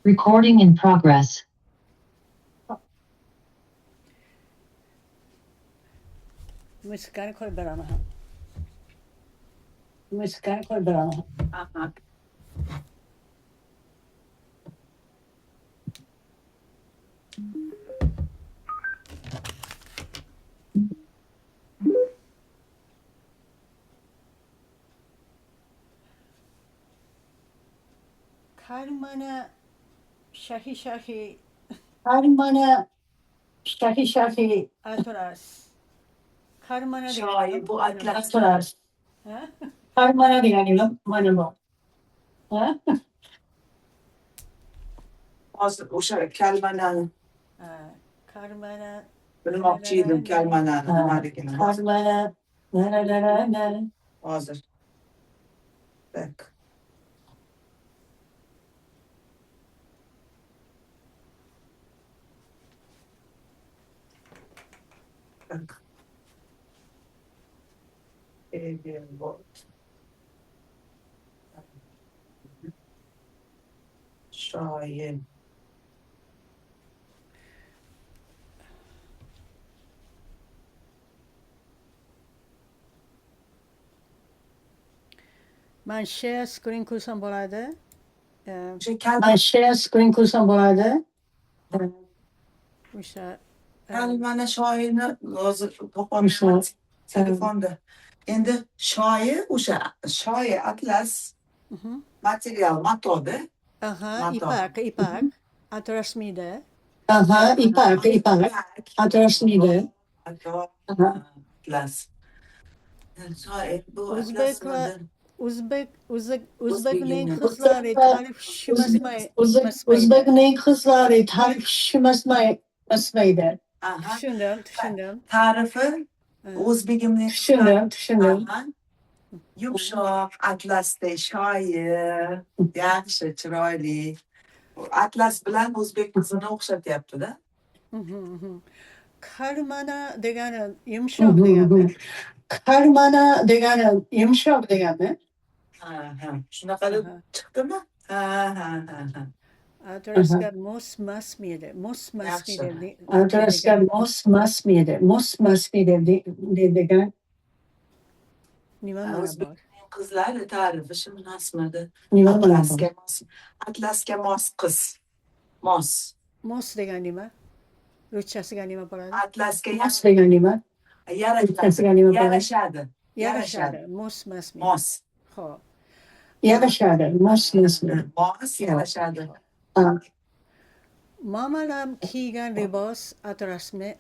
Recording in progress. مسكان كل برامها مسكان كل برامها Karmana Shahi Shahi Karmana Shahi Shahi Atras Karmana Şahi bu atlas. Atlas. Ha? Karmana diyelim manama. Ha? Az uşak kelmenen. Karmana Bilmokçıydım kelmenen. Harikine. Karmana nerelere. Hazır. Bak. Bak. Bot. Şahin. من share screen kursam bo'ladi. Ben share screen kursam bo'ladi. O'sha Kelmene şahini hozir topolmayman telefonda. Endi shoyi o'sha shoyi atlas material matoda. aha ipak atrasmida Aha, ipak. Atrasmide. Atlas. Shoyi bu atlas mıdır? O'zbekning qizlari tariflashmasmaydi. O'zbekning qizlari tariflashmasmaydi. Tushundim. Tarifi o'zbegimning Tushundim. Yumshoq, atlasday shoyi, yaxshi, chiroyli. Atlas bilan o'zbek qizini o'xshatyapti-da. Karmana degani yumshoq degani. Karmana degani yumshoq degani. Ha. Shunaqa deb chiqdimi? Ha. Atrasga mos masmiydi. Atrasga mos masmiydi degan. Nima ma'no bor? O'zbek qizlari tarifi shu nasmidi. Nima ma'no bor? Atlasga mos qiz. Mos. Mos degan nima? Ruschasiga nima bo'ladi? Atlasga Mos degan nima? yarashadi. Mos masmiydi. Mos. Xo'p. Yarashadi. Mos masmiydi. Mos yarashadi. Mamalar kiygan libos atrasmiydi.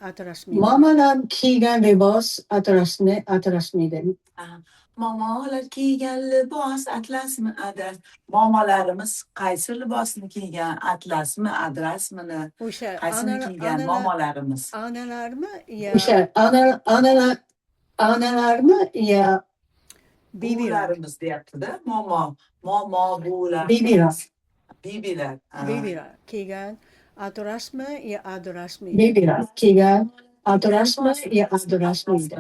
Mamalar kiygan libos atrasmiydi. Momalar kiygan libos atlasmi adras. Momalarimiz qaysi libosni kiygan? Atlasmi adrasmini? O'sha Qaysini kiygan momalarimiz? Onalarmi yo O'sha onalarmi yo Buvilarimiz deyapti-da. Momo, buvilar. Bibilar. bibilar kiygan atrasmi yo adrasmi? Bibilar kiygan atrasmi yo adrasmiydi.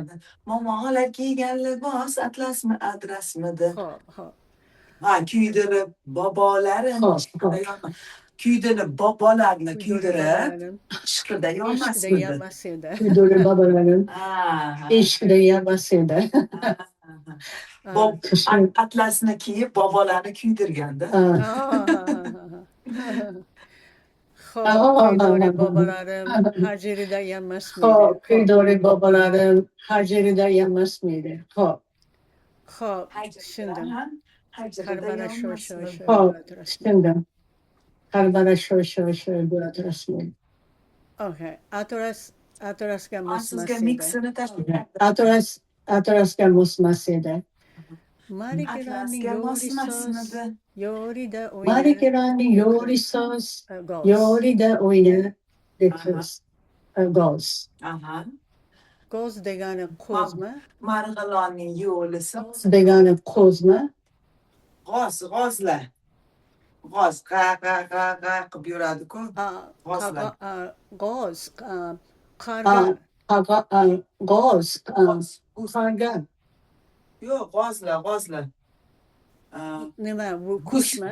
Momalar kiygan libos atlasmi adrasmidi? Xo'p. Kuydirib bobolari kuydirib bobolarni kuydirib ishqida yonmasmidi? Kuydirib bobolarim ishqida yonmasmidi. Atlasni kiyib bobolarni kuydirganda. Kuydori bobolarim hajirida yanmasmidi. Kuydori bobolarim hajirida yanmasmidi. Xo'p, tushundim. Karmana sho. Tushundim. Karmana sho bu atrasmiydi. Okay, atrasga Sizga miksini tashlab. Atrasga mos masmiydi. Marikirani yorida o'yna. Marikirani yorida o'yna. Goz. Goz degani qo'zmi? Marg'ilonning yo'lisi. Degani qo'zmi? G'ozlar. G'oz qa qilib yuradi-ku. G'ozlar. G'oz qargan. G'oz qargan. Yo'q, g'ozlar. Nima bu qushmi?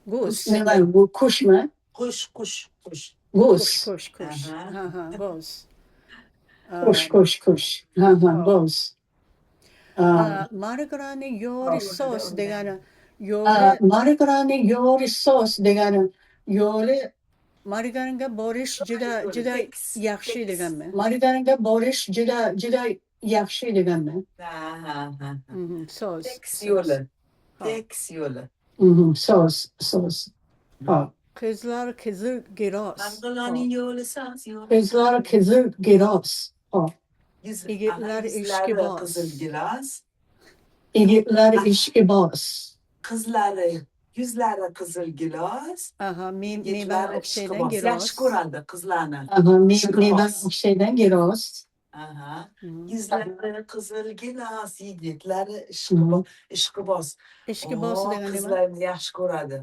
Goose. nima bu qushmi? Qush. Kush, Goose. kush, kush. Aha. Ha ha, goose. Qush. Ha ha, hop. goose. Marigrani yori sos degani yori Marigrani yori sos degani yori marigranga borish juda yaxshi deganmi? marigranga borish juda yaxshi deganmi? Ha. Sos. Tekis yo'li. Ha. Tekis yo'li. Sos. Hop. Qizlar qizil giros. Marg'ilonning yo'li soz yo'li. Qizlar qizil gilos. Hop. Yigitlar Yuzlari ishqiboz. qizil gilos. Yigitlar ishqiboz. Qizlari yuzlari qizil gilos. Aha, meva Yigitlari o'xshaydan ishqiboz. giros. Yaxshi ko'radi qizlarni. Meva o'xshaydan gilos. Aha. Mhm. Yuzlari qizil gilos, yigitlari Mhm. ishqiboz. Ishqiboz Oo, degani nima? qizlarni yaxshi ko'radi.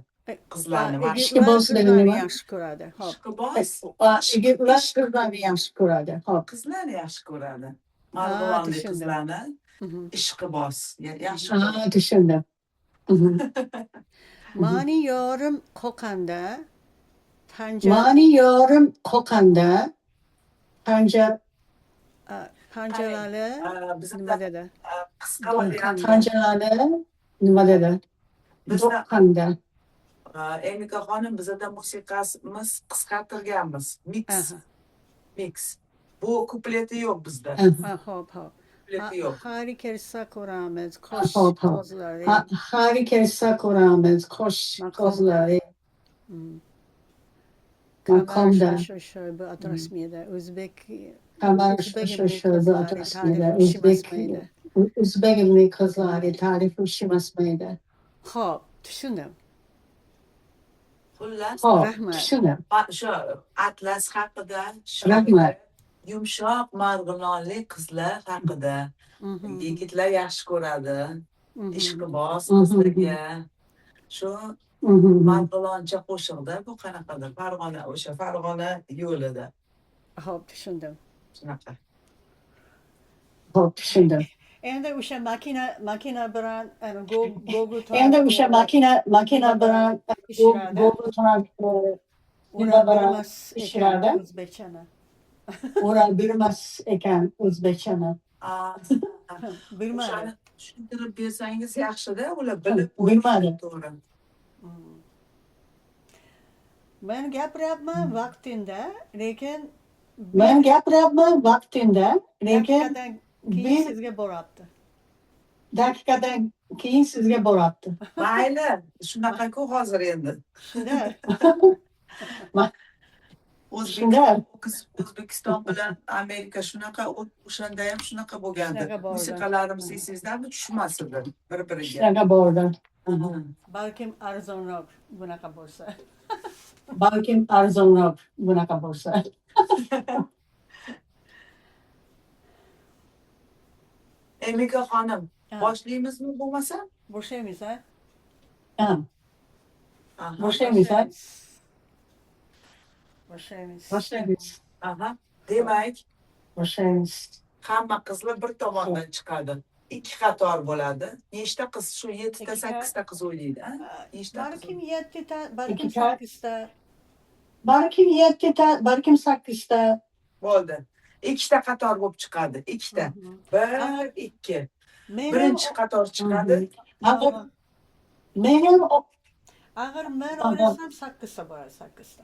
Qizlarni Yigitlar Ishqiboz degani qizlarni nima? yaxshi ko'radi. Hop. Ishqiboz. Yigitlar qizlarni yaxshi ko'radi. Hop. Qizlarni yaxshi ko'radi. Ha, Marg'ilonlik tushundim. qizlarni Mhm. ishqiboz. Yaxshi Ha, tushundim. Mani yorim qoqanda Mani yorim qoqanda panjalari bizda nima dedi? qisqa Do'qqanda. varianti. panjalari nima dedi? Bizda Do'qqanda. Emika xonim bizda musiqamiz qisqartirganmiz. Aha. Mix. Bu kupleti yo'q bizda. Ha, hop. Kupleti yo'q. Hari kelsa ko'ramiz. Qo'sh Hop. qozlari. Har kelsa ko'ramiz. Qo'sh Maqomda. qozlari. Maqomda. Maqomda. Bu atrasmiyada. O'zbek Kamar o'zbekimning bu qizlari atrasmiyada. tarifi shimasmaydi. O'zbekimning qizlari tarifi shimasmaydi. Hop, tushundim. Xullas, Rahmat. Tushundim. shu atlas haqida, Rahmat. yumshoq marg'ilonlik qizlar haqida. Yigitlar yaxshi ko'radi. Ishqiboz qizlarga. Shu marg'iloncha qo'shiqda bu qanaqadir Farg'ona yo'lida. Hop, tushundim. Shunaqa. Hop, tushundim. Endi o'sha makina bilan Google Endi o'sha makina bilan Ishlardi. Google Translate nima o'rab bilan bilmas ekan ishlardi? o'zbekchani. O'rab bilmas ekan o'zbekchani. Bilmadi. O'shani tushuntirib bersangiz yaxshida, ular bilib Bilmadi. to'g'ri. Men gapiryapman vaqtinda, lekin Men gapiryapman vaqtinda, lekin dakikadan keyin sizga boryapti. daqiqadan keyin sizga boryapti. Mayli, shunaqa-ku hozir endi. Shunda O'zbekiston bilan Amerika shunaqa, o'shanda ham shunaqa bo'lgandi. Shunaqa bo'ldi. Musiqalarimiz esingizdanmi, tushmas edi bir-biriga. Shunaqa bo'ldi. balkim arzonroq bunaqa bo'lsa. Balkim arzonroq bunaqa bo'lsa. Emika xonim, boshlaymizmi bo'lmasa? Boshlaymiz, ha? Boshlaymiz, ha? Boshlaymiz. Aha. Demak, Boshlaymiz. hamma qizlar bir tomondan chiqadi. 2 qator bo'ladi. Nechta qiz? Shu 7 ta, 8 ta qiz o'ynaydi, ha? Nechta qiz? Balkim 7 ta, balkim Ikkita. 8 ta. Balkim 7 ta, balkim 8 ta. Bo'ldi. 2 ta qator bo'lib chiqadi. 2 ta. 1, 2. Birinchi qator chiqadi. Men ham Agar men o'ylasam 8 ta bo'ladi, 8 ta.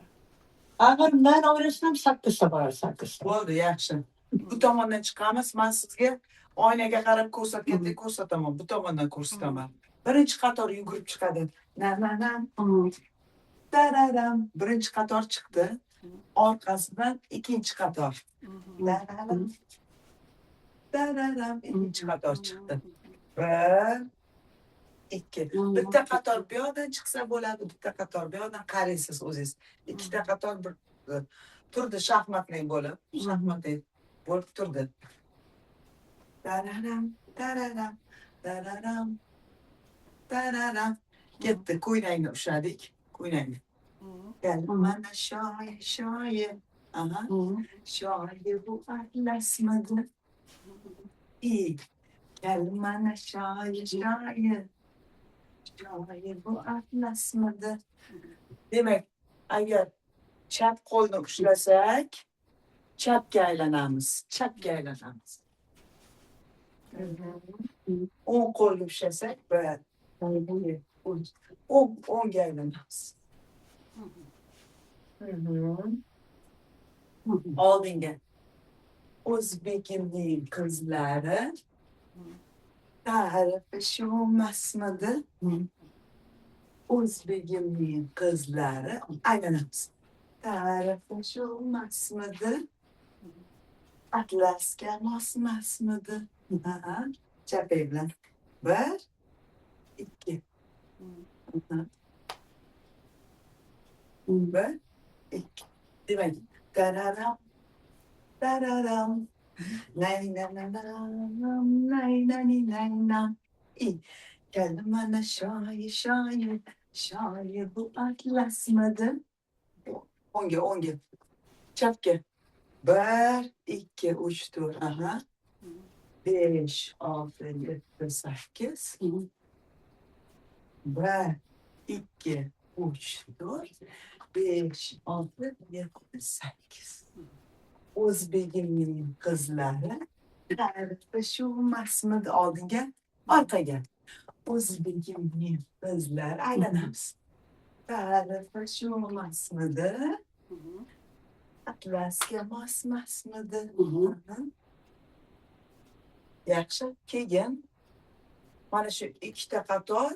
Agar men o'ylasam 8 ta bo'ladi, 8 ta. Bo'ldi, yaxshi. Bu tomondan chiqamiz. Men sizga oynaga qarab ko'rsatgandek ko'rsataman. Bu tomondan ko'rsataman. Birinchi qator yugurib chiqadi. Na. Tararam. Birinchi qator chiqdi. Orqasidan ikkinchi qator. Tararam. Ikkinchi qator chiqdi. 1, 2. Bitta qator bu yoqdan chiqsa bo'ladi, bitta qator bu yoqdan qaraysiz o'zingiz. Ikkita qator bir turdi shaxmatli bo'lib, shaxmatli bo'lib turdi. Tararam. Ketdi, ko'ynakni ushladik, ko'ynakni. Mana shoir. Aha. Shoir bu atlasmidi? Mana shoir. Joyi bu atlasmidi. Demak, agar chap qo'lni ushlasak, chapga aylanamiz. Chapga aylanamiz. O'ng qo'lni ushlasak, bir, o'ngga aylanamiz. Oldinga. O'zbekimning qizlari tarifi shumasmidi? O'zbekimning qizlari aylanamiz. Tarifi shumasmidi? Atlasga mosmasmidi? Chapay bilan. Bir, ikki. Bir, ikki. Demak, tararam, tararam. Nay na na na nam, nay na ni nay nam. Geldi bana şair bu atlasmidi? O'ngga. Chapga. Bir, ikki, uch, to'rt, aha. 5, 6, 7, 8. 1, 2, 3, 4, 5, 6, 7, 8. O'zbekimning qizlari tarifi shumasmidi? Oldinga, orqaga. O'zbekimning qizlari aylanamiz. Tarifi shumasmidi? Atlasga mosmasmidi? Yaxshi. Keyin mana shu ikkita qator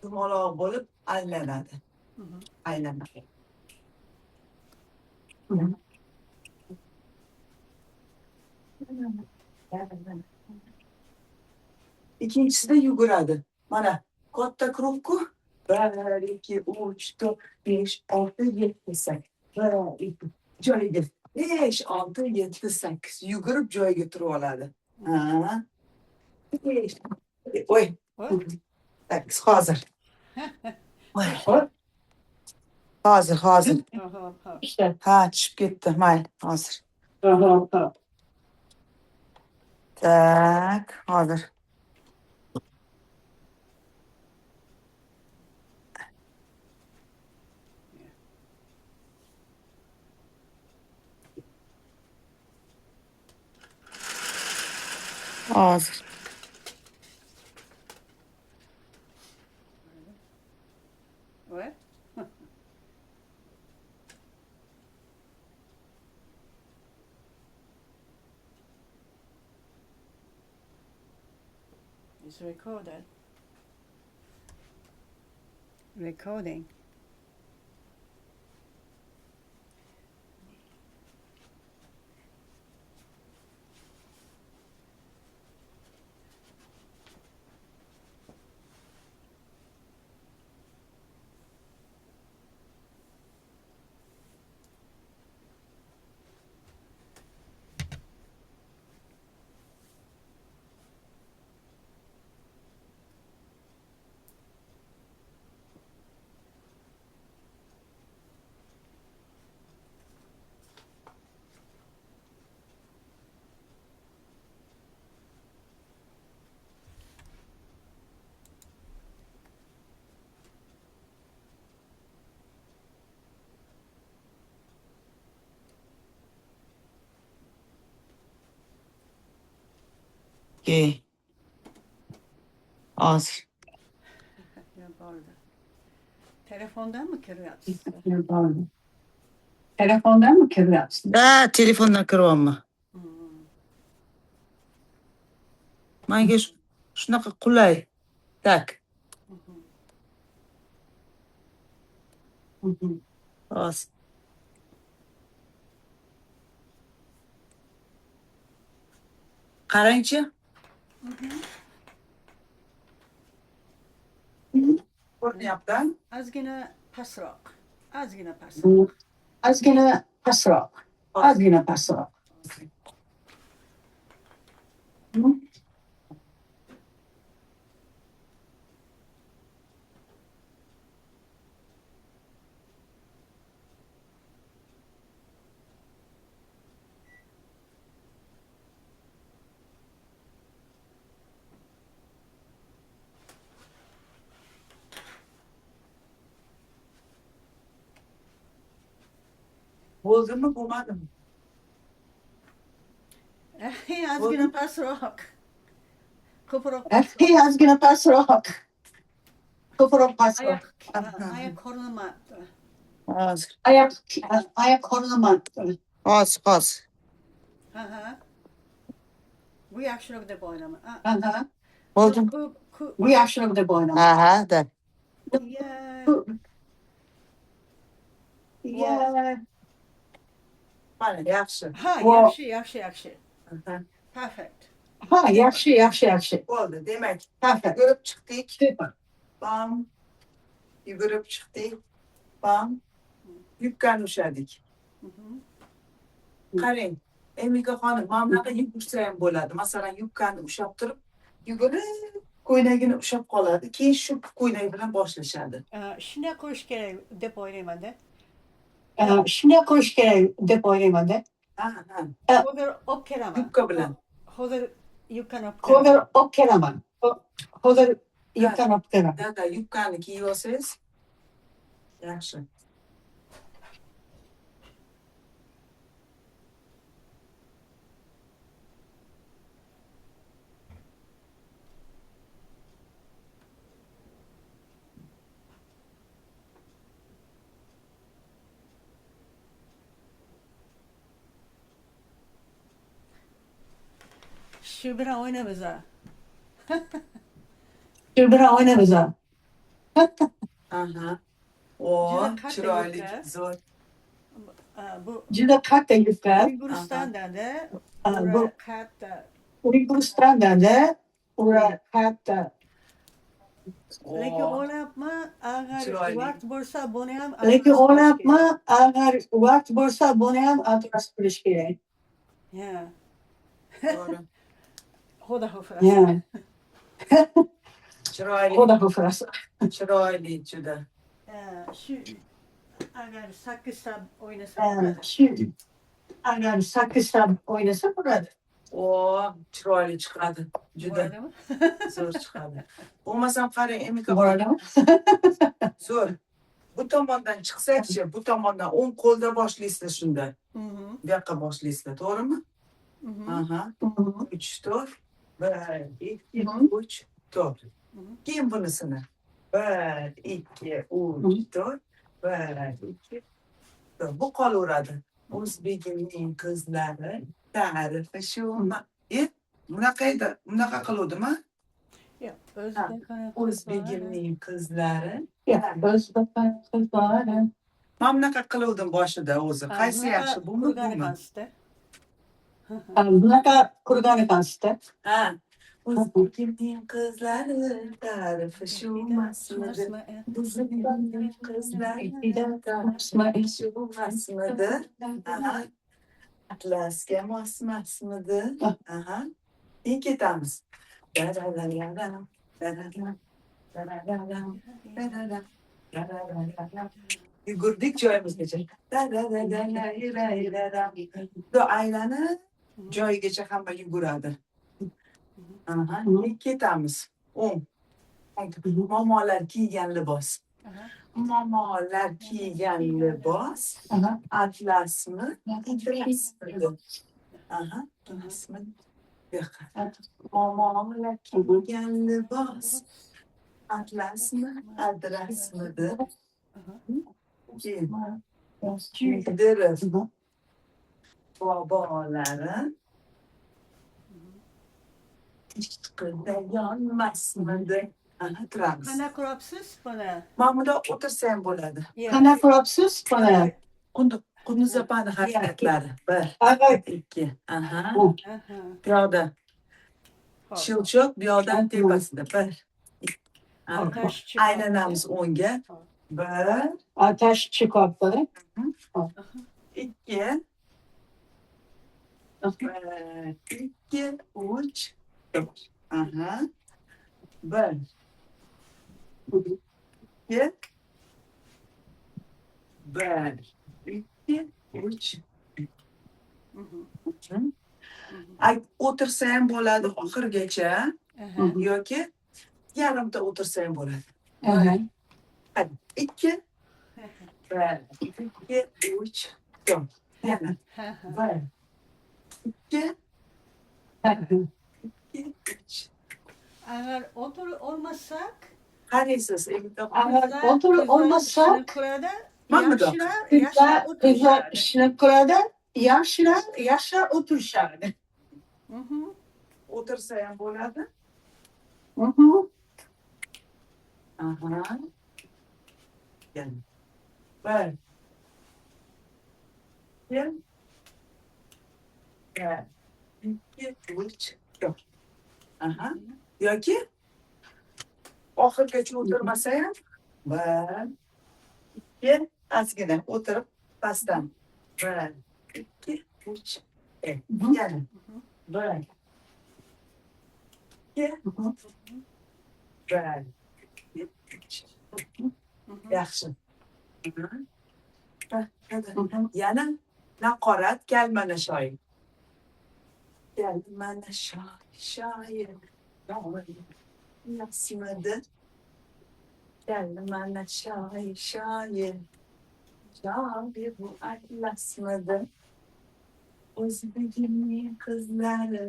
dumaloq bo'lib aylanadi. Aylanadi. Ikkinchisida yuguradi. Mana katta krugu 1, 2, 3, 4, 5, 6, 7, 8. 1, 2, joyiga. 5, 6, 7, 8. Yugurib joyiga turib oladi. Ha. 5. Voy. 8 hozir. Voy. Hozir. İşte. Ha, tushib ketdi. Mayli, hozir. Aha. Tak, hozir. Hozir. What? It's recorded. Recording. Okay. Hozir. Yapardı. Telefondan mı kırıyorsun? Telefondan mı kırıyorsun? Ha, telefondan kiryapman. Menga shunaqa qulay. Tak. Hozir. Qarangchi. Ko'rinyapti? Azgina pasroq. Azgina pasroq. Azgina pasroq. Azgina pasroq. Bo'ldimi, bo'lmadimi? Ozgina pastroq. Ko'proq Ozgina pastroq. Ko'proq pastroq. oyoq ko'rinmayapti. Hozir. Oyoq ko'rinmayapti. Hozir. Bu yaxshiroq deb o'ylayman. Bo'ldimi? Bu yaxshiroq deb o'ylayman. Aha, da. Mana yaxshi. Yaxshi. Perfect. Yaxshi. Bo'ldi. Demak, Perfect. yugurib chiqdik. Super. Bam. Yugurib chiqdik. Bam. Yubkani ushladik. Qarang, Emika xonim, mana bunaqa yugursa ham bo'ladi. Masalan, yubkani ushlab turib, yugurib ko'ylagini ushlab qoladi. Keyin shu ko'ylak bilan boshlashadi. Shunday qilish kerak deb o'ylayman-da. Shunday qilish kerak deb o'ylayman-da. Hozir olib kelaman. Yubka bilan. Hozir yubkani olib kelaman. Hozir yubkani olib kelaman. Da, yubkani kiyib olsangiz yaxshi. Shu bilan o'ynaymiz. Aha. O, Juda katta chiroyli, yubka. zo'r. Bu Juda katta yubka. Uyg'uristonda Bu katta. Uyg'uristonda katta. Lekin o'ylabman, agar Chiroyli. vaqt bo'lsa, buni ham Lekin o'ylabman, agar vaqt bo'lsa, buni ham adras qilish kerak. To'g'ri. Xudo xohlasa. Chiroyli. Xudo xohlasa. Chiroyli juda. Shu agar 8 ta o'ynasa Agar 8 ta o'ynasa bo'ladi. O, chiroyli chiqadi. Juda zo'r chiqadi. Bo'lmasam qarang, Emika Bo'ladimi? zo'r. Bu tomondan chiqsak-chi, bu tomondan o'ng qo'lda boshlaysizlar shunda. Bu yoqqa boshlaysizlar, to'g'rimi? Aha. 3 4. 1 2 3 4. Keyin bunisini. 1 2 3 4. 1 2 4. Bu qolaveradi. O'zbekimning qizlari tarifi shumi? Bunaqa edi. Bunaqa qiluvdimi? Yo'q, O'zbekimning qizlari. Qizlari. Men bunaqa qiluvdim boshida o'zi. Qaysi yaxshi, bumi bumi? Bunaqa qurgan ekansizda. Ha. O'zbekimning qizlari tarifi shumasmidi? O'zbekimning qizlari tarifi shumasmidi? Aha. Atlasga mosmasmidi? Aha. Keyin ketamiz. Daralalam, daralalam, daralalam, daralalam, daralalam. Yugurdik joyimizgacha. Bu aylanib joyigacha hamma yuguradi. Aha, ketamiz. Momolar kiygan libos. Momolar kiygan libos. Atlasmi? Atlasmi. Aha, atlasmi. Momolar kiygan libos. Atlasmi? Adresmidi? Kuydirib bobolarim chiqida yonmasmidi? Ana turamiz. Qanaqa qilyapsiz buni? Mana bunda o'tirsa ham bo'ladi. Qanaqa qilyapsiz buni? Qunduzapani harakatlari. 1 2. Aha. Piyoda. Shilchoq piyodan tepasida. 1 2. Aylanamiz o'ngga. 1 Ateş çıkartları. 2 1 2 3 4. Aha. 1 2 1 2 3. Ay o'tirsa ham bo'ladi oxirigacha yoki yarimta o'tirsa ham bo'ladi. Hadi 2 1 2 3 Yo'q. Yana. Ha, ha. Bir, ikki, uch. Agar otur olmasak, Qaraysiz, endi Agar otur olmasak, ishni ko'radi, Mahmud aka. yaxshilar Kızlar o'tirishadi. ishni ko'radi, yaxshilar o'tirishadi. Mhm. O'tirsa ham bo'ladi. Aha. Yana. Bir, ikki, uch, to'rt. Aha. Yoki oxirigacha o'tirmasa ham bir, ikki, ozgina o'tirib pastdan. Bir, ikki, uch, yana. Bir, ikki, bir, ikki, uch. Yaxshi. Yana naqorat kalmana shoir. Kalmana shoir. Yaxshimidi? Kalmana shoir. Shoir bu atlasmidi? O'zbegimning qizlari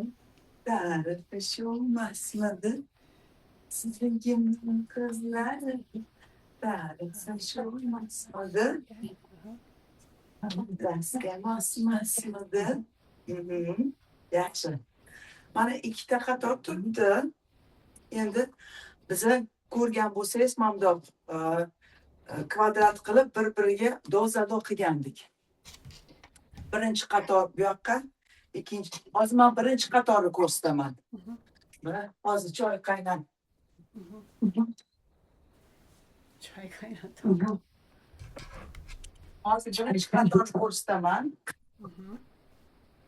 tarifi sho'masmidi? Sizligimning qizlari tarifi sho'masmidi? Dasga mosmasmidi? Yaxshi. Mana ikkita qator turibdi. Endi bizni ko'rgan bo'lsangiz, mamdoq kvadrat qilib bir-biriga dozada qilgandik. Birinchi qator bu yoqqa, ikkinchi. Hozir men birinchi qatorni ko'rsataman. Hozir choy qaynab. Choy qaynatib. Hozir birinchi qatorni ko'rsataman.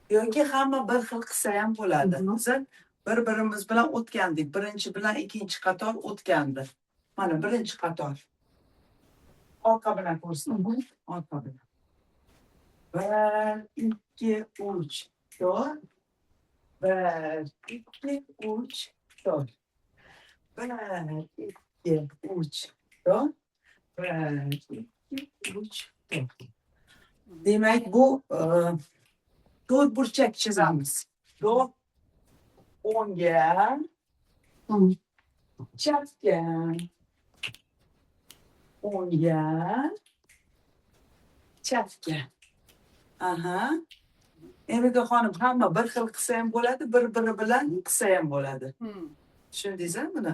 Yoki hamma bir xil qilsa ham bo'ladi. Biz bir-birimiz bilan o'tgandik. Birinchi bilan ikkinchi qator o'tgandi. Mana birinchi qator. Orqa bilan ko'rsataman. Orqa bilan. 1, 2, 3, 4. 1, 2, 3, 4. 1, 2, 3, 4. 1, 2, 3, 4. Demak, bu to'rt burchak chizamiz. To'rt o'ngga, chapga, o'ngga, chapga. Aha. Endi xonim, hamma bir xil qilsa ham bo'ladi, bir-biri bilan qilsa ham bo'ladi. Tushundingizmi buni?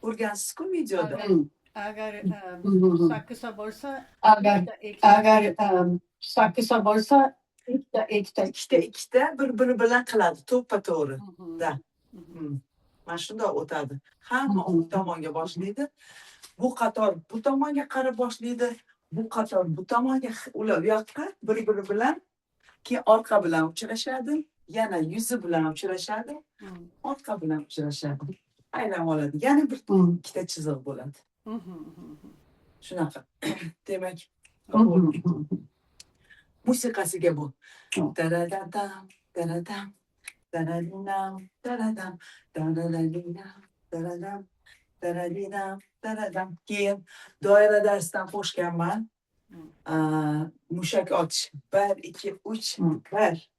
Ko'rgansiz-ku videoda. Agar sakkizta bo'lsa, Agar sakkizta bo'lsa, ikkita bir-biri bilan qiladi, to'ppa-to'g'ri. Da. Mana shunday o'tadi. Hamma u tomonga boshlaydi. Bu qator bu tomonga qarab boshlaydi. Bu qator bu tomonga, ular u yoqqa bir-biri bilan, keyin orqa bilan uchrashadi, yana yuzi bilan uchrashadi, orqa bilan uchrashadi. Aylanib oladi. Yana bir ikkita chiziq bo'ladi. Shunaqa. Demak, musiqasiga bu. Taradadam, taradam, taradinam, taradam, taradinam, taradam, taradinam, taradam. Keyin doira darsdan qo'shganman. Mushak otish. 1, 2, 3, 1.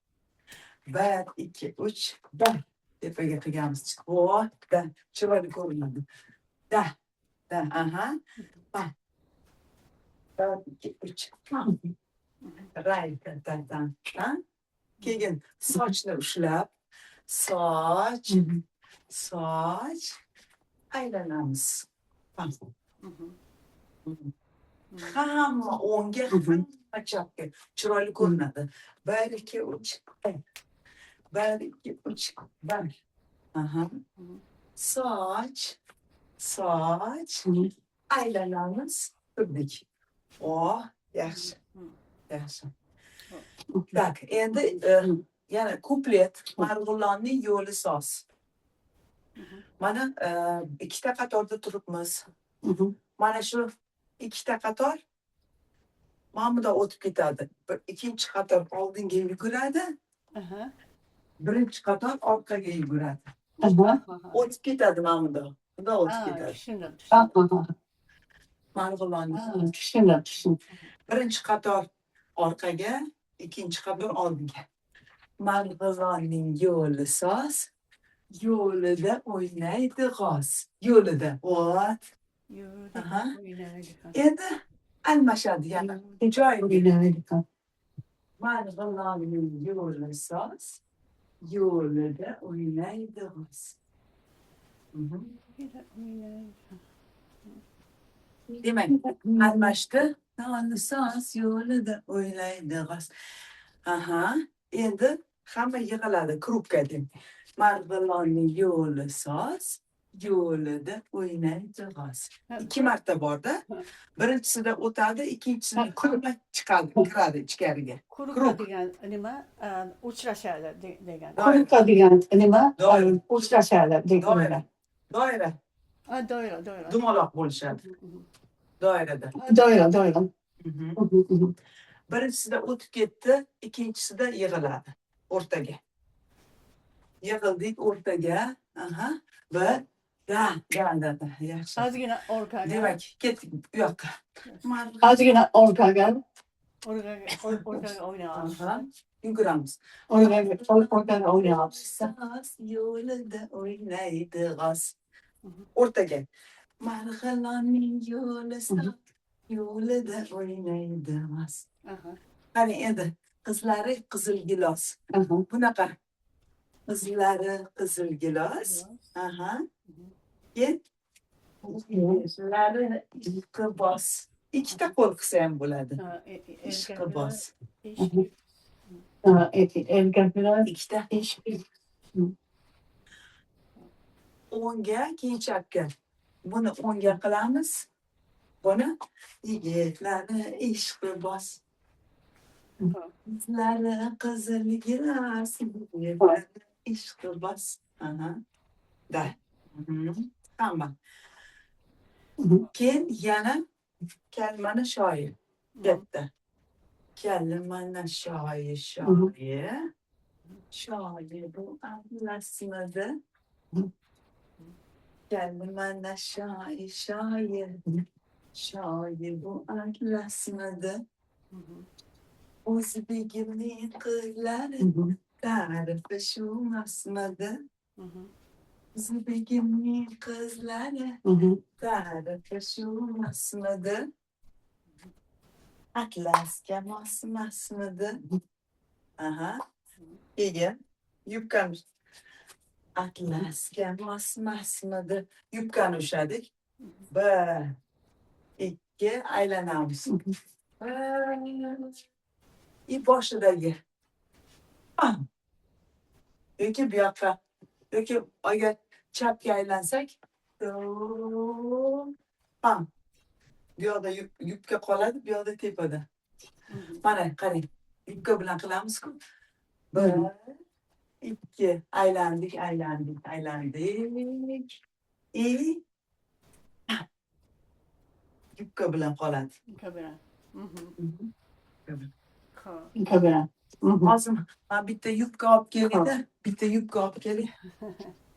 1, 2, 3, 1. Tepaga qilganmiz. Voy, da, chiroyli ko'rinadi. Da, aha. 1, 2, 3. Raydan. Keyin sochni ushlab, soch aylanamiz. Hamma o'ngga, hamma chapga chiroyli ko'rinadi. 1, 2, 3. 1, 2, 3. 1. Aha. Soch aylanamiz. Turdik. Yaxshi. Yaxshi. Tak, endi yana kuplet, Marg'ilonning yo'li soz. Mana ikkita qatorda turibmiz. Mana shu ikkita qator mamida o'tib ketadi. Ikkinchi qator oldinga yuguradi. Birinchi qator orqaga yuguradi. O'tib ketadi mamida. Bunda o'tib ketadi. Marg'ilonning. tushundim. Birinchi qator orqaga, ikkinchi qator oldinga. Marg'ilonning yo'li soz, yo'lida o'ynaydi g'oz. Yo'lida ot. Yo'lda Aha. o'ynaydi. Endi almashadi yana. Joyiga. O'ynaydi. Marg'ilonning yo'li soz, yo'lida o'ynaydi g'oz. Yo'lda o'ynaydi. Demak, almashdi. Yo'li soz, yo'lida o'ynaydi g'oz. Aha. Endi hamma yig'iladi krupka deb. Marg'ilonning yo'li soz, yo'lida o'ynaydi g'oz. 2 marta borda. Birinchisida o'tadi, ikkinchisida hamma chiqadi, kiradi ichkariga. Kurukka degan nima? Uchrashadi degan. Kurukka degan nima? Doira. Uchrashadi Doira. degan. Doira. Doira. Dumaloq bo'lishadi doirada. Doira. Birinchisida o'tib ketdi, ikkinchisida yig'iladi o'rtaga. Yig'ildik o'rtaga. Aha. Bir da. Yaxshi. Ozgina orqaga. Demak, ketdik bu yoqqa. Ozgina orqaga. Orqaga o'ynaymiz. Aha. Yuguramiz. Orqaga o'ynaymiz. Soz yo'lida o'ynaydi g'oz. O'rtaga. Marg'ilonning yo'li soz, yo'lida o'ynaydi g'oz. Qani endi qizlari qizil gilos. Bunaqa. Qizlari qizil gilos. Aha. Qizlari ishqibos. Ikkita qo'l qilsa ham bo'ladi. Ishqibos. Erkaklar Ikkita. ish. O'ngga, keyin chapga. Buni o'ngga qilamiz. Buni yigitlari ishqibos. Qizlari qizil gilos, yigitlari ishqibos. Aha. Da. Hamma. Keyin yana kalimani shoir. Bitta. Kalimani shoir. Shoir bu anglasmidi? Kalimani shoir. Shoir bu anglasmidi? O'zbegimning qizlari tarifi shumasmidi? O'zbegimning qizlari tarifi shumasmidi? Atlasga mosmasmidi? Aha. Keyin yubkamiz. Atlasga mosmasmidi? Yubkani ushladik. 1, 2 aylanamiz. Boshidagi. Yoki bu yoqqa. Yoki agar chapga aylansak, pam. Bu yoqda yubka qoladi, bu yoqda tepada. Mana qarang. Yubka bilan qilamiz-ku. 1, 2 aylandik. Yubka bilan qoladi. Kabira. Hozir men bitta yubka olib kelingda, bitta yubka olib keling.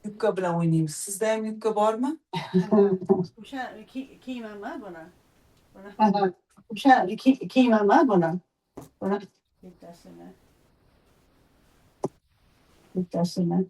Yubka bilan o'ynaymiz. Sizda ham yubka bormi? O'sha kiymaman buni. O'sha kiymaman buni. Bittasini.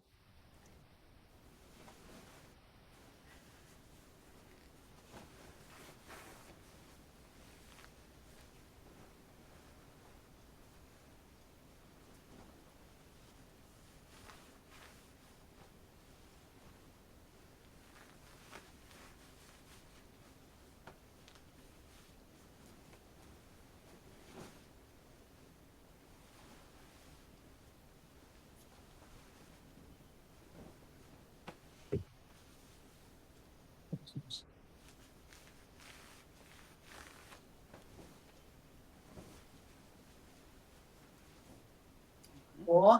O.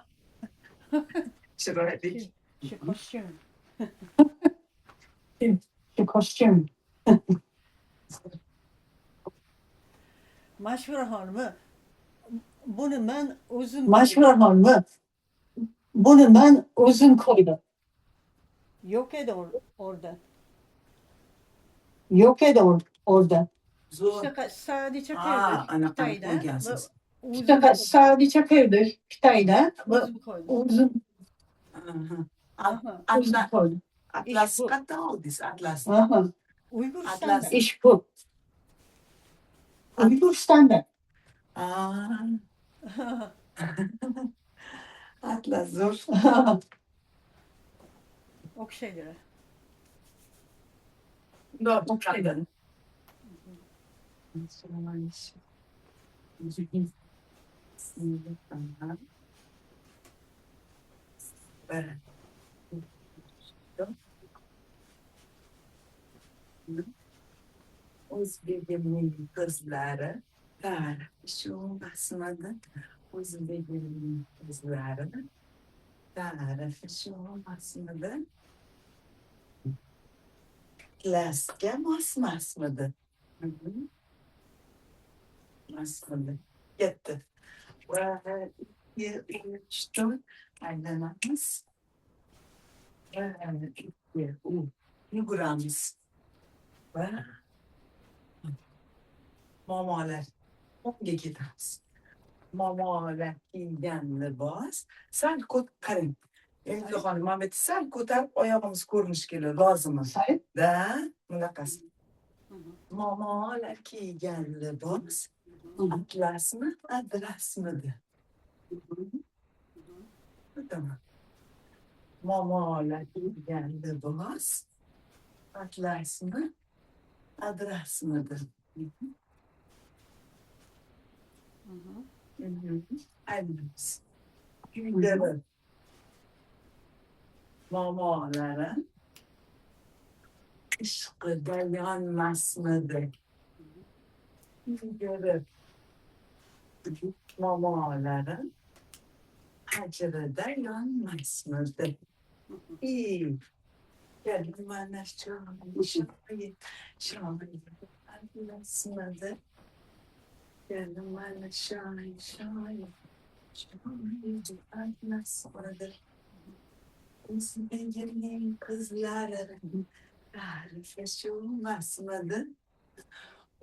Chiroyli. Şu kostyum. Şu kostyum. Mashhur hanımı. Bunu ben uzun Mashhur hanımı. Bunu ben uzun koydum. yok edi orada. Yok edi orada. Zo'r. İşte sadece Anaqa Xitoyda qo'ygansiz. Sadi Çakır'dır Kütahy'da. Uzun koydum. Uzun Aha. Aha. Atlas, koydum. Atlas İş bu. katta olduysa Atlas. Aha. Uyguristan'da. Atlas. İş bu. Uyguristan'da. Aa, Atlas zor. Ok şeyleri. Doğru. Okey. Evet. Özbekimin kızları şu basmadı. Özbekimin kızları şu basmadı. Klaske basmadı. Basmadı. Gitti. Ve üç, dört. Aylanamız. Ve iki, Yuguramız. Ve mamalar. Onga ketamiz. Mamalar kiygan libos. Sal qarang. Endi xonim, mana bu yerda sal ko'tarib oyog'imiz ko'rinishi kerak, lozimi? Sayın. Da, bunaqasi. Mamalar kiygan libos. Atlasmi, adlasmidi? Tamam. Mamalar kiygan libos. Atlasmi, adlasmidi? Adlas. Gündemi. Mamaların ışkıda yanmasmidi? Gündemi. Mamaların hacırda yanmasmidi? İyi. Geldim bana şahit adlasmidi? Geldim bana şahit adlasmidi? Özbekimin kızları tarife olmazmadı.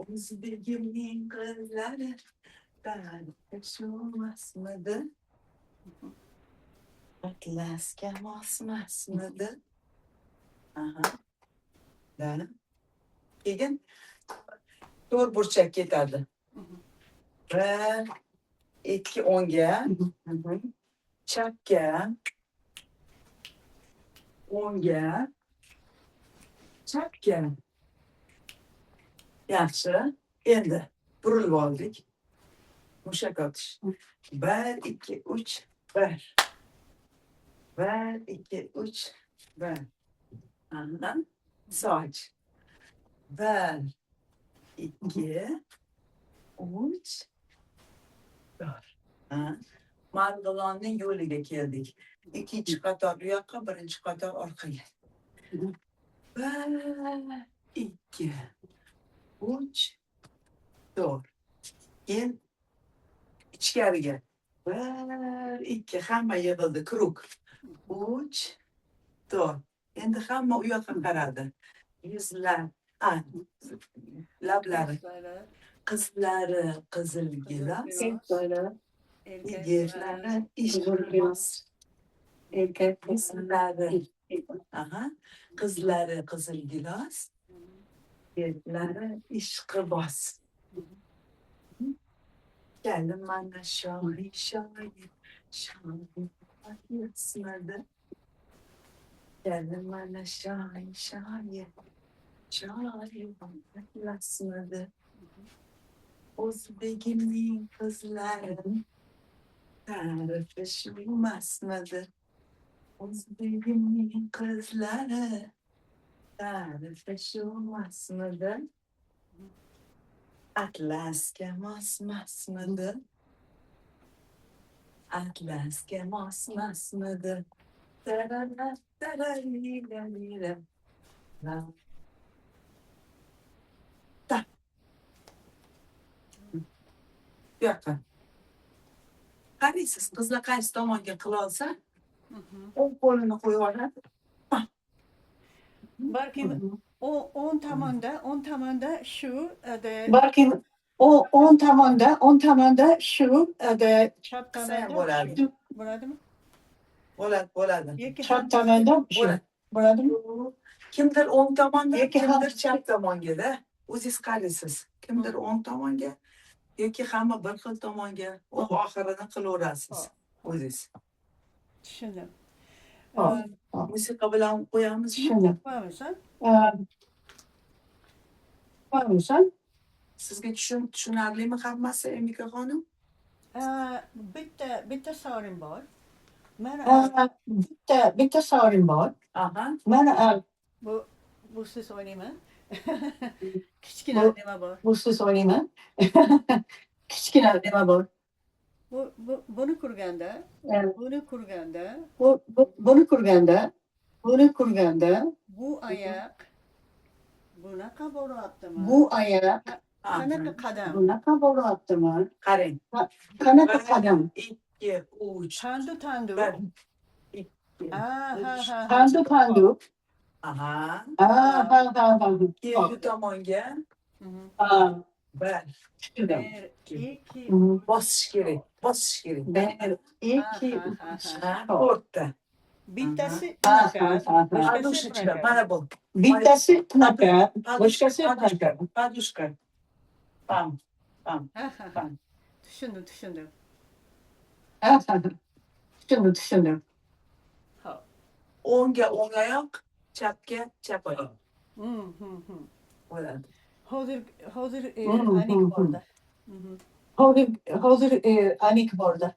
Özbekimin kızları tarife olmazmadı. Atlas kemasmazmadı. Aha. Da. Keyin to'rt burchak ketadi. Bir, ikki o'ngga, chapga, o'ngga, chapga. Yaxshi. Endi burilib oldik. Mushak otish. 1, 2, 3, 1. 1, 2, 3, 1. Aha. Soch. 1, 2, 3, 4. Marg'ilonning yo'liga keldik. Ikkinchi qator bu yoqqa, birinchi qator orqaga. 1, 2, 3, 4. Keyin ichkariga. 1, 2, hamma yig'ildi, krug. 3, 4. Endi hamma u yoqqa qaradi. Yuzlar, lablari. Qizlari qizil gilos, yigirlari ishqiboz. Qizlari, qizlari qizil gilos, yigirlari ishqiboz. Geldim ben de şahit yasmadı. Geldim ben de şahit yasmadı. Özbekimin kızların tarifi şumasmadı. Özbekimin kızları tarifi şumasmadı. Atlas kemasmadı. Atlas kemasmadı. Tarara tararira. Ta. Bu yoqqa. Qaraysiz, qizlar qaysi tomonga qila olsa, o'ng qo'lini qo'yib oladi. Balkim 10 tomonda şu Barkin o'ng tomonda shu Chap Qilsa ham tomonda bo'ladi. bo'ladimi? Bo'ladi. Yoki chap tomonda shu Bo'ladi. bo'ladimi? Kimdir o'ng tomonga, Yoki kimdir ham- chap tomongada. O'zingiz qaraysiz. Kimdir o'ng tomonga yoki hamma bir xil tomonga. Oxirini qilaverasiz. O'zingiz. tushundim. Hop. Musiqa bilan qo'yamizmi? Tushundim. Qo'yamisan? Qo'yamisan? Sizga tushunarlimi hammasi, Emika xonim? Bitta savolim bor. Mana Bitta savolim bor. Aha. Mana bu siz o'ynayman. Kichkina nima bor? bu siz o'ynayman. Kichkina nima bor? Buni ko'rganda, buni ko'rganda bu oyoq bunaqa bo'lyaptimi? bu oyoq Qanaqa qadam? bunaqa bo'lyaptimi? Qarang. Qanaqa qadam? 2, 3. Tandu. 1, 2. Tandu. Aha. Ha. Ikki tomonga Ha. 1. Tushundim. 2 Bosish kerak. 1, 2, 3, 4ta. bittasi Ha. boshqasi Ichida mana bu. Bittasi bunaqa, boshqasi bunaqa. Podushka. Pam. Tushundim. Tushundim. Ho'p. O'ngga o'ng oyoq, chapga chap oyoq bo'ladi. Hozir anik borda. Hozir anik borda.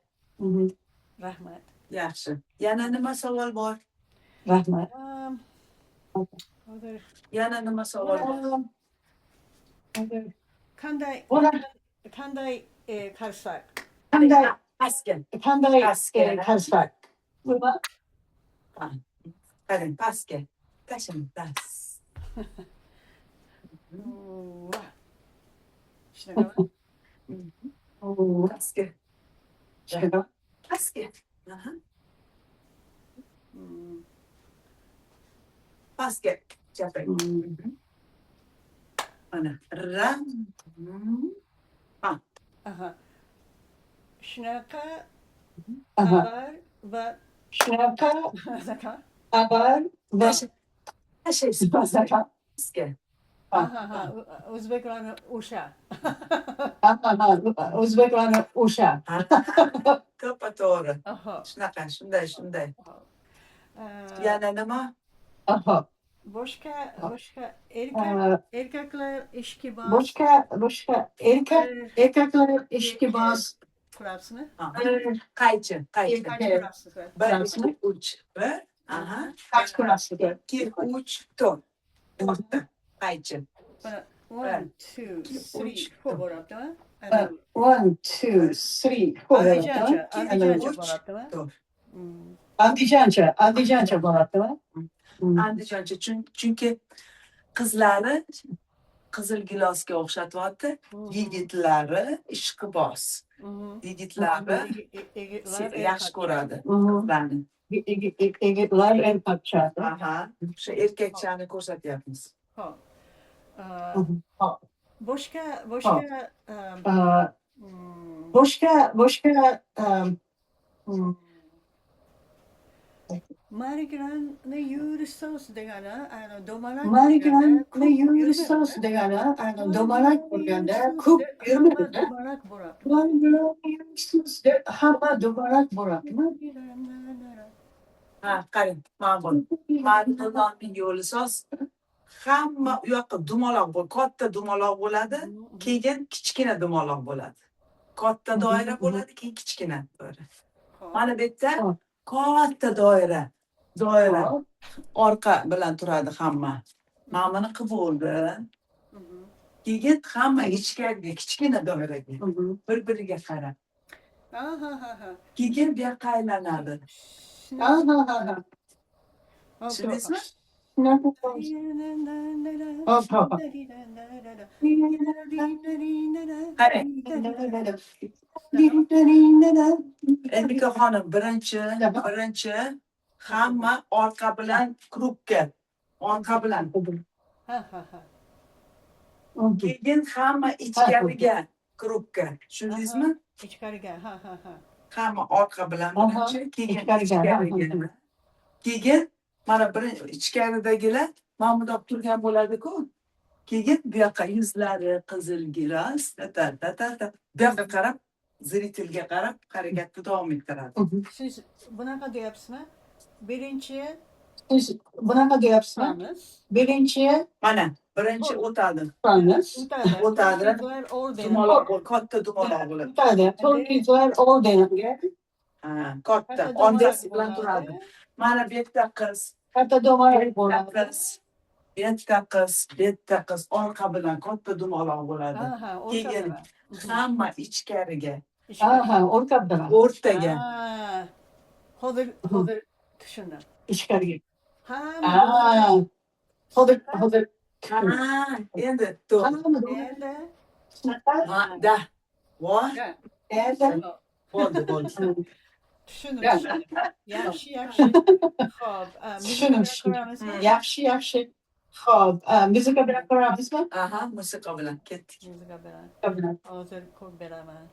Rahmat. Yaxshi. Yana nima savol bor? Rahmat. Hozir Yana nima savol bor? qanday qarsak? Pastga. Qanday qarsak? Qarang, pastga. Tashing, past. Shunaqa. Pastga. Shunaqa. Pastga. Aha. Pastga. Chapang. Mana. Ram. Aha. Shunaqa Aha. abar va Shunaqa shunaqa. abar va Tashlaysiz pastga. Pastga. O'zbeklarni o'sha. O'zbeklarni o'sha. To'g'ri. Aha. Shunaqa, shunday. Yana nima? Aha. Boshqa erkaklar ishqiboz. Boshqa erkaklar ishqiboz. Kurapsizmi? Qaychi. Kurapsizlar. 1, 2, 3. 1. Aha. Kaç kurasıdır? 2, 3, 4. 4. Qaychi. 1, 2, 3, 4 bo'lyaptimi? 1, 2, 3, 4. Andijoncha bo'lyaptimi? Andijoncha bo'lyaptimi? Andijoncha. Chunki qizlari qizil gilosga o'xshatyapti. Yigitlari ishqiboz. Yigitlari yaxshi ko'radi qizlarni. Yigitlar erkakcha. Aha. O'sha erkakchani ko'rsatyapmiz. Boshqa Marigranni yurisos degani, do'malak. Marigranni yurisos degani, do'malak bo'lganda ko'p yurmaydi. Do'malak bo'ladi. Marigranni yurisos hamma do'malak bo'ladimi? Ha, qarang, mana bu. Marigranni yurisos hamma u yoqqa dumaloq bo'ladi, katta dumaloq bo'ladi, keyin kichkina dumaloq bo'ladi. Katta doira bo'ladi, keyin kichkina doira. Mana bu yerda katta doira orqa bilan turadi hamma. Mana buni qilib bo'ldi. Keyin hamma ichkariga, kichkina doiraga, bir-biriga qarab. Keyin bu yoqqa aylanadi. Tushundingizmi? Qarang, Emika xonim, birinchi hamma orqa bilan krupga, orqa bilan. Keyin hamma ichkariga Grupga. Tushundingizmi? ichkariga. Ha. Hamma orqa bilan Aha, birinchi, keyin ichkariga, ichkariga. Keyin mana birinchi ichkaridagilar mana bundoq turgan bo'ladi-ku. Keyin bu yoqqa yuzlari qizil gilos, bu yoqqa qarab, zritelga qarab harakatni davom ettiradi. Siz bunaqa deyapsizmi? Birinchi Siz bunaqa deyapsizmi? tutamiz. Birinchi Mana birinchi o'tadi. tutamiz. O'tadi. Orden. Dumaloq, katta dumaloq bo'ladi. O'tadi. Turkizlar ordeniga. Ha, katta. Katta Ondes dumaloq bilan bo'ladi. turadi. Mana bu yerda qiz, Katta domar bu bo'ladi. yerda qiz, orqa bilan katta dumaloq bo'ladi. Ha, Keyin hamma ichkariga, Aha, o'rtada. o'rtaga. Hozir tushundim. Ichkariga. Hamma Hozir Ha, endi to'g'ri. endi Ha, da. Voy, endi bo'ldi. tushundim. Yaxshi. Xo'p, Tushundim. ko'ramizmi? Yaxshi. Xo'p, muzika bilan ko'ramizmi? Aha, musiqa bilan ketdik. Muzika bilan. Bilan. Hozir ko'p beraman.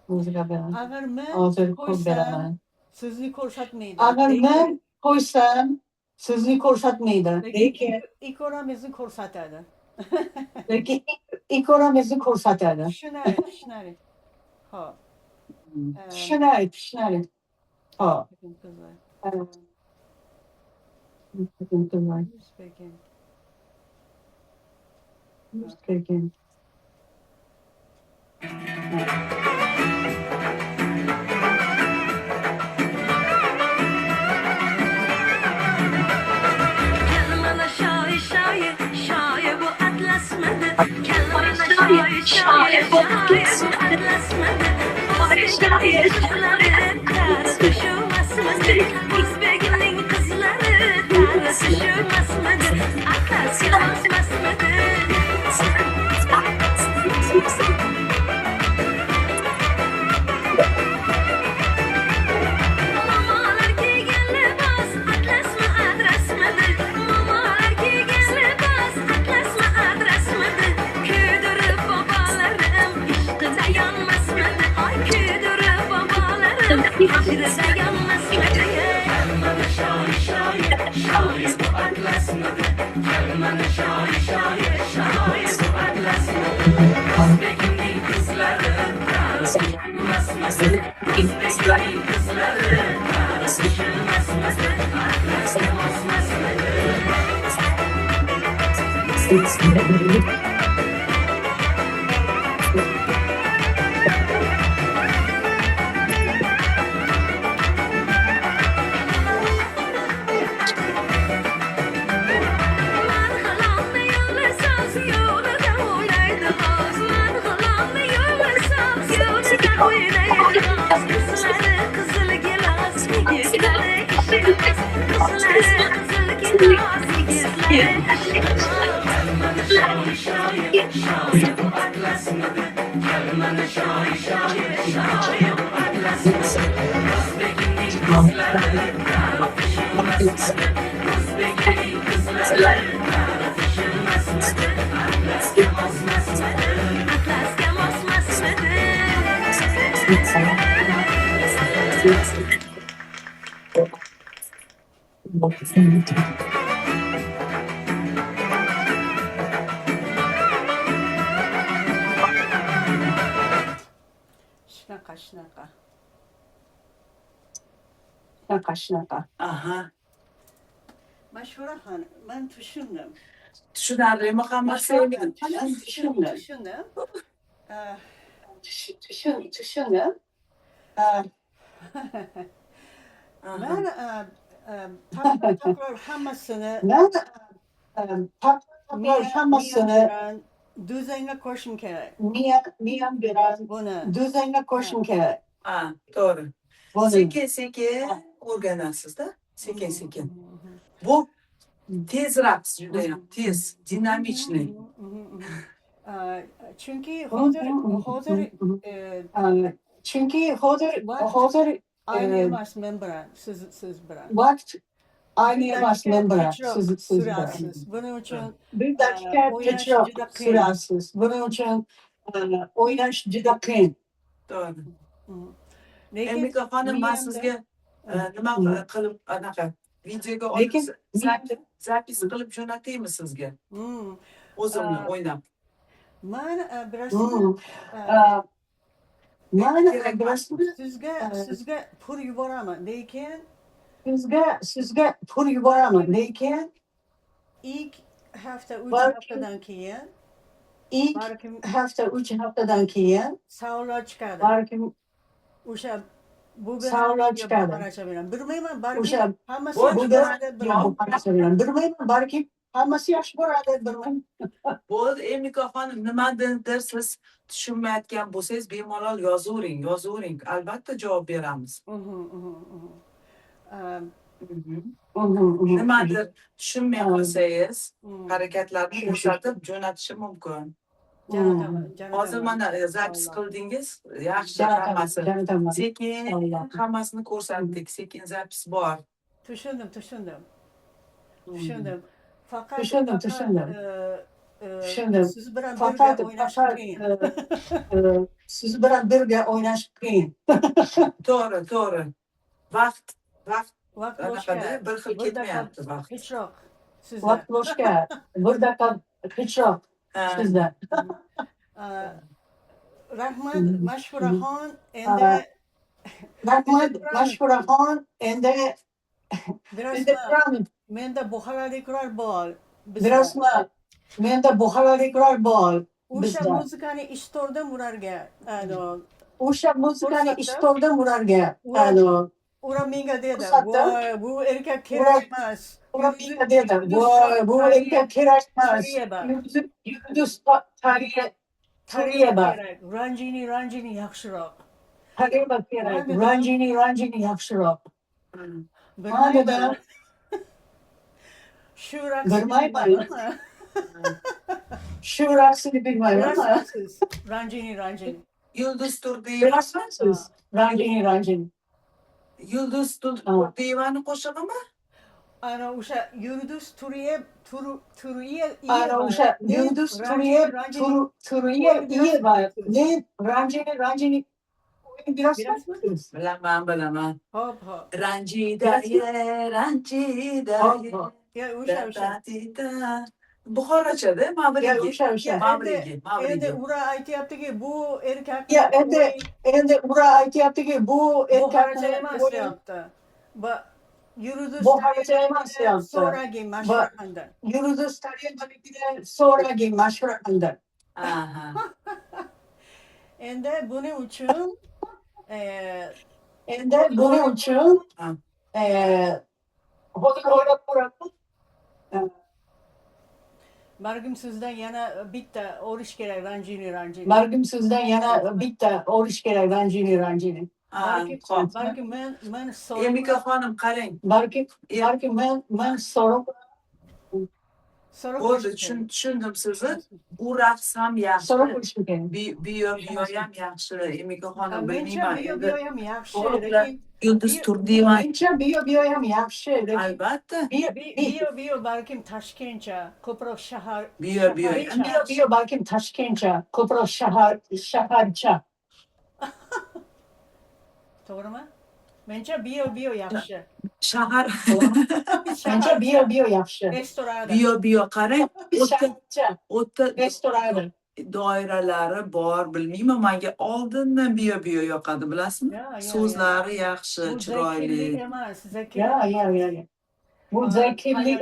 Muzika bilan. Agar men Hozir ko'p qo'ysam, beraman. sizni ko'rsatmaydi. Agar men qo'ysam, sizni ko'rsatmaydi. Ikkalamizni ko'rsatadi. Lekin ikkalamizni ko'rsatadi. Tushunari. Xo'p. Tushunari. Hop. Speaking. Kelmana şair bu atlasmadı. Kelmana şair bu atlasmadı. Şair kızları tartışılmasmadı. Uzbek'in kızları tartışılmasmadı. Atlas yansmasmadı. Mamalar giygan libos atlasmi adresmidi. Mamalar giygan libos atlasmi adresmidi. Kuydirib bobolarim ishqida yonmasmidi. Ay kuydirib bobolarim ishqida yonmasmidi. Kelmani shoir bu atlasmidi. Kelmani shoir bu atlasmidi. O'zbekning qizlari tartishmasmidi. O'zbekning qizlari tartishmasmidi. Atlas yamasmasmidi. Marhalamni yo'lasam yo'lida o'ylaydi g'oz. Marhalamni yo'lasam yo'lida o'ylaydi g'oz. Qizlari qizil gilos, yigitlari ishqimas. Qizlari qizil gilos, yigitlari ishqimas. Kelmani shoir bu atlasmidi. Kelmani shoir bu atlasmidi. O'zbekning qizlari tartishmasmidi. O'zbekning qizlari tartishmasmidi. Atlasga mosmasmidi. Atlasga mosmasmidi. Shunaqa. Aha. Mashhura xonim, men tushundim. Tushunarlimi hammasi? Tushundim. Tushundim. Men takror hammasini Men takror hammasini bilan do'zangga qo'shim kerak. miyam bilan Buni do'zangga qo'shim kerak. Ha, to'g'ri. Buni Sekin o'rganasizda. Sekin. Bu tez raqs judayam tez, dinamichniy. Chunki hozir ayni emas men bilan, siz bilan. vaqt ayni emas men bilan, siz bilan. Surasiz. Buning uchun Bir dakika o'ynash kechroq juda qiyin. surasiz. Buning uchun o'ynash juda qiyin. To'g'ri. Lekin Mikaxonim, men miyamda- sizga nima qilib anaqa videoga Lekin olib zapis qilib jo'nataymi sizga? Hmm. O'zimni o'ynab. Man biraz man bilasizmi, sizga pul yuboraman, lekin sizga pul yuboraman, lekin ilk hafta 3 Balkim- haftadan keyin ilk balkim hafta 3 haftadan keyin savollar chiqadi. balkim O'sha bugun Savollar hammaga chiqadi. baholacha bilan bilmayman, balkim o'sha hammasi Bu yaxshi bugun bo'ladi, bilmayman. bilmayman, balki hammasi yaxshi bo'ladi, bilmayman. Bo'ldi, Mikaxonim, nimanidir siz tushunmayotgan bo'lsangiz bemalol yozavering. Albatta javob beramiz. Nimadir tushunmay qolsangiz, harakatlarni ko'rsatib jo'natishim mumkin. Hozir mana zapis qildingiz, yaxshi hammasi. Sekin hammasini ko'rsatdik, sekin zapis bor. Tushundim. Faqat Tushundim. siz bilan Faqat birga o'ynash qiyin. siz bilan birga o'ynash qiyin. To'g'ri. Vaqt Vaqt anaqada boshqa. bir xil ketmayapti vaqt. Kechroq sizda. Vaqt boshqa, bir daqiqa kechroq sizda. Rahmat Mashhuraxon, endi Rahmat Mashhuraxon, endi turamiz. menda buxalaliklar bor. Birozmi? Menda buxalaliklar bor. O'sha bizda. muzikani eshittirdim ularga. O'sha muzikani Ko'rsatdim. eshittirdim ularga. Ular menga dedi, Ko'rsatdim. "Voy, bu erkak kerak emas." Ular menga dedi, voy, bu erkak kerak emas. Tariyeba. Yulduz Tariyeba. kerak. Ranjini yaxshiroq. Tariyeba kerak. Hadi. Ranjini yaxshiroq. Bilmayman. Shu raqsni Bilmayman. bilmayman. Shu raqsini bilmayman ama Bilasizsiz, Ranjini. Yulduz Turdiyeva. bilasizsiz. Ranjini. Yulduz Turdiyevani qo'shig'imi? Ana o'sha Yulduz Turiyev. Ana o'sha Yulduz Turiyeva. Men Ranjini bilasizsiz. Bilaman. Hop. Ranjida. Ya o'sha. Buxorochada, Ya, Mavrigi. o'sha. Endi ular aytyaptiki, bu erkak Ya, endi ular aytyaptiki, bu Buxorocha erkakni emas deyapti. Yulduz Buxorocha emas deyapti. so'ragin Mashhuraxondan. Yulduz Tariyevanikini so'ragin Mashhuraxondan. Aha. Endi buning uchun hozir o'ylab ko'raman. balkim sizdan yana bitta o'rish kerak Ranjini. Balkim sizdan yana bitta o'rish kerak Ranjini. Balkim men Mikaxonim, qarang. Balkim men so'roq Bo'ldi, tushundim sizni. Bu raqs ham yaxshi. qo'yish kerak. Biyo ham yaxshi. Mikaxonim, bilmayman. mencha ham yaxshi, To'g'ri. lekin Yulduz Turdiyeva. Mencha biyo ham yaxshi. Albatta. biyo balkim Toshkentcha, ko'proq shahar. Biyo. Biyo balkim Toshkentcha, ko'proq shaharcha. To'g'rimi? Mencha biyo yaxshi. Shahar. Mencha biyo yaxshi. Restoran. Biyo qarang. Shaharcha, O'tda restoran. doiralari bor, bilmayman, menga oldindan biyo yoqadi, bilasizmi? So'zlari yaxshi, Bu chiroyli. zakirlik emas, Ya. Bu zakirlik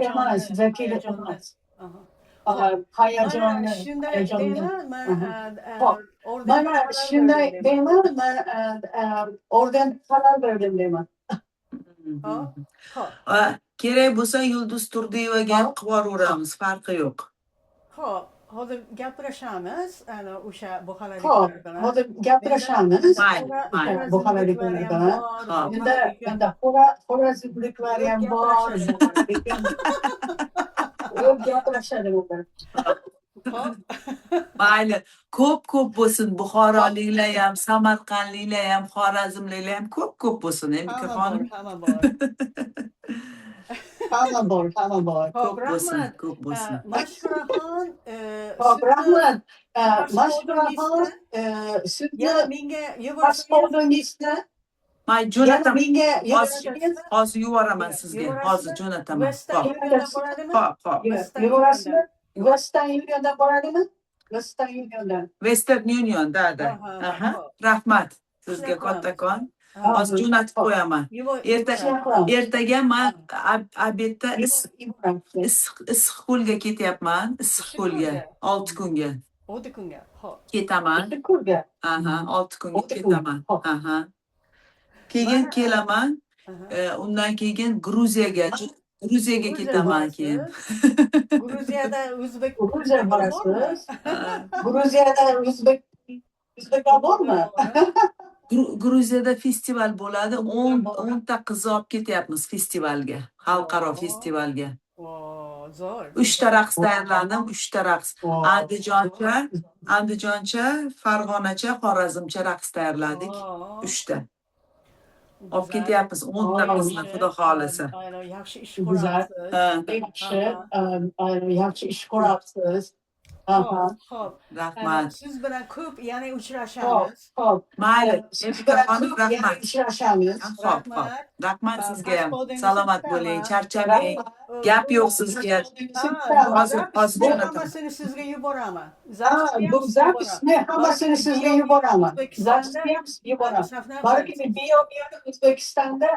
emas. Hayajonli. Shunday deyman, Mana shunday deyman, men orden qaror berdim deyman. Kerak bo'lsa Yulduz Turdiyevaga ham qilib yuboramiz, farqi yo'q. Xo'p, hozir gaplashamiz, ana o'sha buxalaliklar Xo'p, bilan. hozir gaplashamiz. Mayli. Buxalaliklar bilan. Endi xo'razmliklar ham bor. Gaplashadi ular. Mayli, ko'p bo'lsin. Buxoroliklar ham, Samarqandliklar ham, Xorazmliklar ham ko'p bo'lsin. Mikaxonim. Hamma bor. Hamma bor, hamma bor. Xo'p, Ko'p bo'lsin, rahmat. ko'p bo'lsin. Mashkuraxon, Hop, sizni rahmat. pasportingizda Mashkuraxon, sizni yana menga yuborsangiz, pasportingizni May yana jo'nataman. menga Hozir yuborasiz. hozir yuboraman sizga. Yuborasizmi? Hozir jo'nataman. Western Hop, Uniondan bo'ladimi? hop, hop. Yuborasizmi? Western Uniondan boradimi? Western Uniondan. Western Union, da. Aha, Aha. hop. Rahmat. Sizga Shunaqa kattakon. Ha, Hozir jo'natib qo'yaman. Ertaga men obedda Issiqko'lga ketyapman. Issiqko'lga 6 kunga 6 kunga. Xo'p. ketaman. Kurga. Aha, 6 kunga 6 kun. ketaman. Hop. Aha. Keyin Va- kelaman. Aha. Undan keyin Gruziyaga ketaman keyin. Gruziyada o'zbek Gruziya borasiz. Ha. Gruziyada o'zbeklar bormi? Gruziyada festival bo'ladi. 10 ta qizni olib ketyapmiz festivalga. Xalqaro festivalga. Zo'r. 3 ta raqs tayyorladim, 3 ta raqs. Andijoncha, Farg'onacha, Xorazmcha raqs tayyorladik. 3 ta. Olib ketyapmiz 10 ta qizni xudo xolasa. Aynen, yaxshi ish Güzel. ko'rasiz. Ha, yaxshi ish ko'rasiz. Xo'p, xo'p. rahmat. Siz bilan ko'p yana Hop, uchrashamiz. hop. Mayli, Siz Emika bilan xonim, ko'p rahmat. uchrashamiz. Hop, hop. Rahmat. Rahmat sizga ham. Pasportingizni Salomat kutaman. bo'ling, charchamang. Gap yo'q sizga. Hozir jo'nataman. Hammasini sizga yuboraman. Bu zapisni hammasini sizga yuboraman. Zapisni ham sizga yuboraman. Balki biyomiyani O'zbekistonda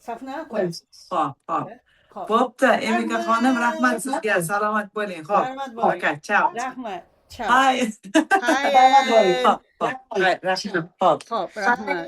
Safna qo'yasiz. Hop, hop. Xo'p. Bo'pti, Emika xonim, rahmat sizga. Salomat bo'ling. Hop. Rahmat bo'ling. Okay, ciao. Rahmat. Ciao. Hay. Rahmat bo'ling. Hop, hop. Rahmat. Hop. Xo'p, rahmat.